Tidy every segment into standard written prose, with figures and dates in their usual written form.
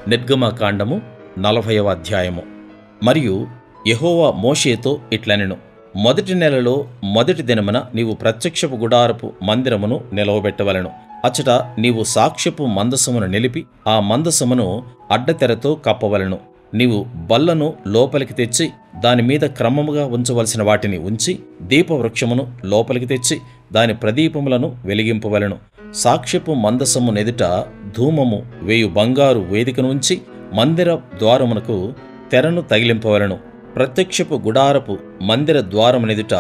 నిర్గమకాండము 40వ అధ్యాయము. మరియు యెహోవా మోషేతో ఇట్లనెను, మొదటి నెలలో మొదటి దినమున నీవు ప్రత్యక్షపు గుడారపు మందిరమును నిలవబెట్టవలెను. అచ్చట నీవు సాక్ష్యపు మందసమును నిలిపి ఆ మందసమును అడ్డతెరతో కప్పవలెను. నీవు బల్లను లోపలికి తెచ్చి దానిమీద క్రమముగా ఉంచవలసిన వాటిని ఉంచి దీపవృక్షమును లోపలికి తెచ్చి దాని ప్రదీపములను వెలిగింపవలెను. సాక్ష్యపు మందసము నెదుట ధూమము వేయు బంగారు వేదికను ఉంచి మందిర ద్వారమునకు తెరను తగిలింపవలెను. ప్రత్యక్షపు గుడారపు మందిర ద్వారమునెదుట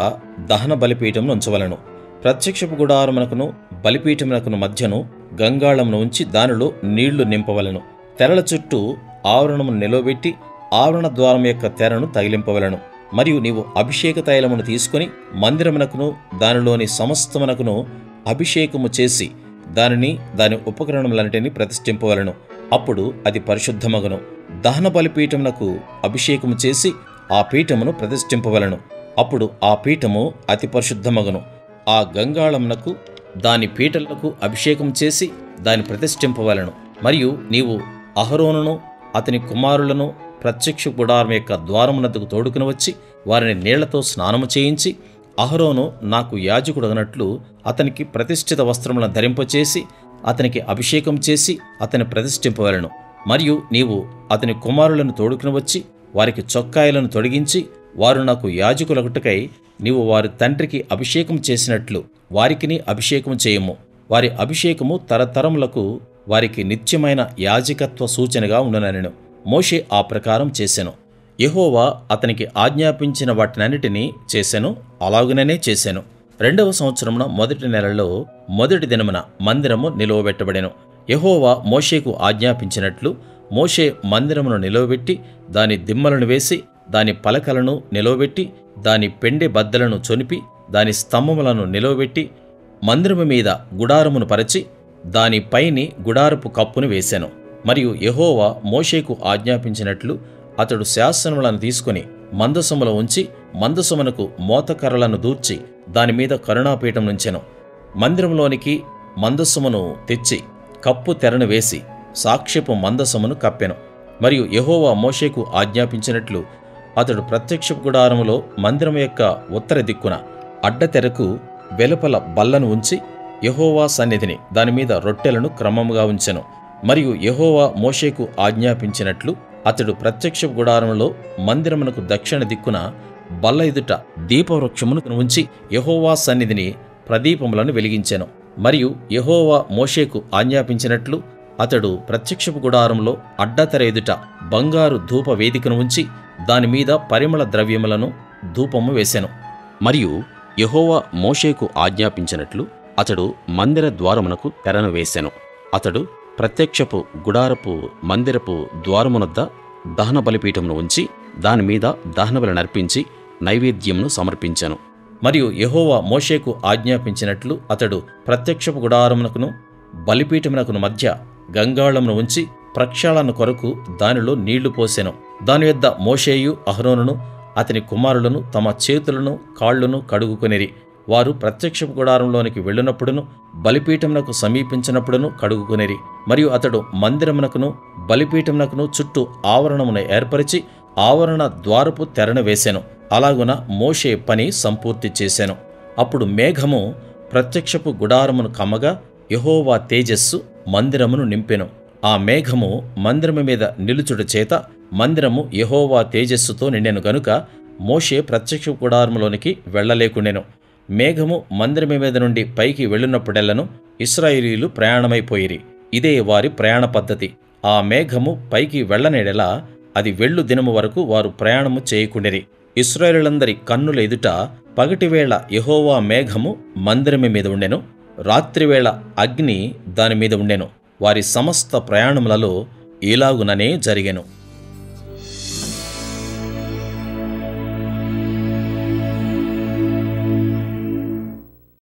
దహన బలిపీఠమును ఉంచవలెను. ప్రత్యక్షపు గుడారమునకును బలిపీఠమునకును మధ్యను గంగాళమును ఉంచి దానిలో నీళ్లు నింపవలెను. తెరల చుట్టూ ఆవరణమును నిలవబెట్టి ఆవరణ ద్వారం యొక్క తెరను తగిలింపవలెను. మరియు నీవు అభిషేక తైలమును తీసుకుని మందిరమునకును దానిలోని సమస్తమునకును అభిషేకము చేసి దానిని దాని ఉపకరణములన్నిటినీ ప్రతిష్ఠింపవలెను. అప్పుడు అది పరిశుద్ధమగును. దహన బలిపీఠమునకు అభిషేకము చేసి ఆ పీఠమును ప్రతిష్ఠింపవలెను. అప్పుడు ఆ పీఠము అతి పరిశుద్ధమగును. ఆ గంగాళమునకు దాని పీటలకు అభిషేకం చేసి దాని ప్రతిష్ఠింపవలెను. మరియు నీవు అహరోనును అతని కుమారులను ప్రత్యక్ష గుడారం యొక్క ద్వారమునద్దకు తోడుకుని వచ్చి వారిని నీళ్లతో స్నానము చేయించి, అహరోను నాకు యాజకుడగనట్లు అతనికి ప్రతిష్ఠిత వస్త్రములను ధరింపచేసి అతనికి అభిషేకం చేసి అతని ప్రతిష్ఠింపవలెను. మరియు నీవు అతని కుమారులను తోడుకుని వచ్చి వారికి చొక్కాయలను తొడిగించి, వారు నాకు యాజకులగుటకై నీవు వారి తండ్రికి అభిషేకం చేసినట్లు వారికిని అభిషేకం చేయము. వారి అభిషేకము తరతరములకు వారికి నిత్యమైన యాజకత్వ సూచనగా ఉండుననెను. మోషే ఆ ప్రకారం చేసెను. యెహోవా అతనికి ఆజ్ఞాపించిన వాటినన్నిటినీ చేసెను. అలాగుననే చేసెను. 2వ సంవత్సరమున మొదటి నెలలో మొదటి దినమున మందిరము నిలువబెట్టబడెను. యెహోవా మోషేకు ఆజ్ఞాపించినట్లు మోషే మందిరమును నిలువబెట్టి దాని దిమ్మలను వేసి దాని పలకలను నిలువబెట్టి దాని పెండె బద్దలను చొనిపి దాని స్తంభములను నిలువబెట్టి మందిరము మీద గుడారమును పరచి దాని పైని గుడారపు కప్పును వేసెను. మరియు యెహోవా మోషేకు ఆజ్ఞాపించినట్లు అతడు శాసనములను తీసుకుని మందసములో ఉంచి మందసమునకు మోతకర్రలను దూర్చి దానిమీద కరుణాపీఠం నుంచెను. మందిరంలోనికి మందసమును తెచ్చి కప్పు తెరను వేసి సాక్ష్యపు మందసమును కప్పెను. మరియు యెహోవా మోషేకు ఆజ్ఞాపించినట్లు అతడు ప్రత్యక్షపు గుడారములో మందిరం యొక్క ఉత్తర దిక్కున అడ్డతెరకు వెలుపల బల్లను ఉంచి యెహోవా సన్నిధిని దానిమీద రొట్టెలను క్రమముగా ఉంచెను. మరియు యెహోవా మోషేకు ఆజ్ఞాపించినట్లు అతడు ప్రత్యక్ష గుడారములో మందిరమునకు దక్షిణ దిక్కున బల్ల ఎదుట దీపవృక్షమును ఉంచి యెహోవా సన్నిధిని ప్రదీపములను వెలిగించెను. మరియు యెహోవా మోషేకు ఆజ్ఞాపించినట్లు అతడు ప్రత్యక్షపు గుడారంలో అడ్డతెర ఎదుట బంగారు ధూప వేదికను ఉంచి దానిమీద పరిమళ ద్రవ్యములను ధూపము వేసెను. మరియు యెహోవా మోషేకు ఆజ్ఞాపించినట్లు అతడు మందిర ద్వారమునకు తెరను వేసెను. అతడు ప్రత్యక్షపు గుడారపు మందిరపు ద్వారమునొద్ద దహన బలిపీఠమును ఉంచి దానిమీద దహనబలి నర్పించి నైవేద్యమును సమర్పించెను. మరియు యెహోవా మోషేకు ఆజ్ఞాపించినట్లు అతడు ప్రత్యక్షపు గుడారమునకును బలిపీఠమునకును మధ్య గంగాళమును ఉంచి ప్రక్షాళన కొరకు దానిలో నీళ్లు పోసెను. దాని యొద్ద మోషేయు అహరోనును అతని కుమారులను తమ చేతులను కాళ్లను కడుగుకొనిరి. వారు ప్రత్యక్షపు గుడారంలోనికి వెళ్ళినప్పుడును బలిపీఠమునకు సమీపించినప్పుడును కడుగుకొనిరి. మరియు అతడు మందిరమునకును బలిపీఠమునకును చుట్టూ ఆవరణమును ఏర్పరిచి ఆవరణ ద్వారపు తెరను వేసెను. అలాగున మోషే పని సంపూర్తి చేసెను. అప్పుడు మేఘము ప్రత్యక్షపు గుడారమును కమ్మగా యెహోవా తేజస్సు మందిరమును నింపెను. ఆ మేఘము మందిరము మీద నిలుచుట చేత మందిరము యెహోవా తేజస్సుతో నిండెను గనుక మోషే ప్రత్యక్ష గుడారములోనికి వెళ్ళలేకుండెను. మేఘము మందిరము మీద నుండి పైకి వెళ్ళినప్పుడెల్లను ఇశ్రాయేలీయులు ప్రయాణమైపోయిరి. ఇదే వారి ప్రయాణ పద్ధతి. ఆ మేఘము పైకి వెళ్ళనేడలా అది వెళ్ళు దినము వరకు వారు ప్రయాణము చేయకుండిరి. ఇశ్రాయేలులందరి కన్నుల ఎదుట పగటివేళ యెహోవా మేఘము మందిరము మీద ఉండెను, రాత్రివేళ అగ్ని దాని మీద ఉండెను. వారి సమస్త ప్రయాణములలో ఇలాగుననే జరిగెను.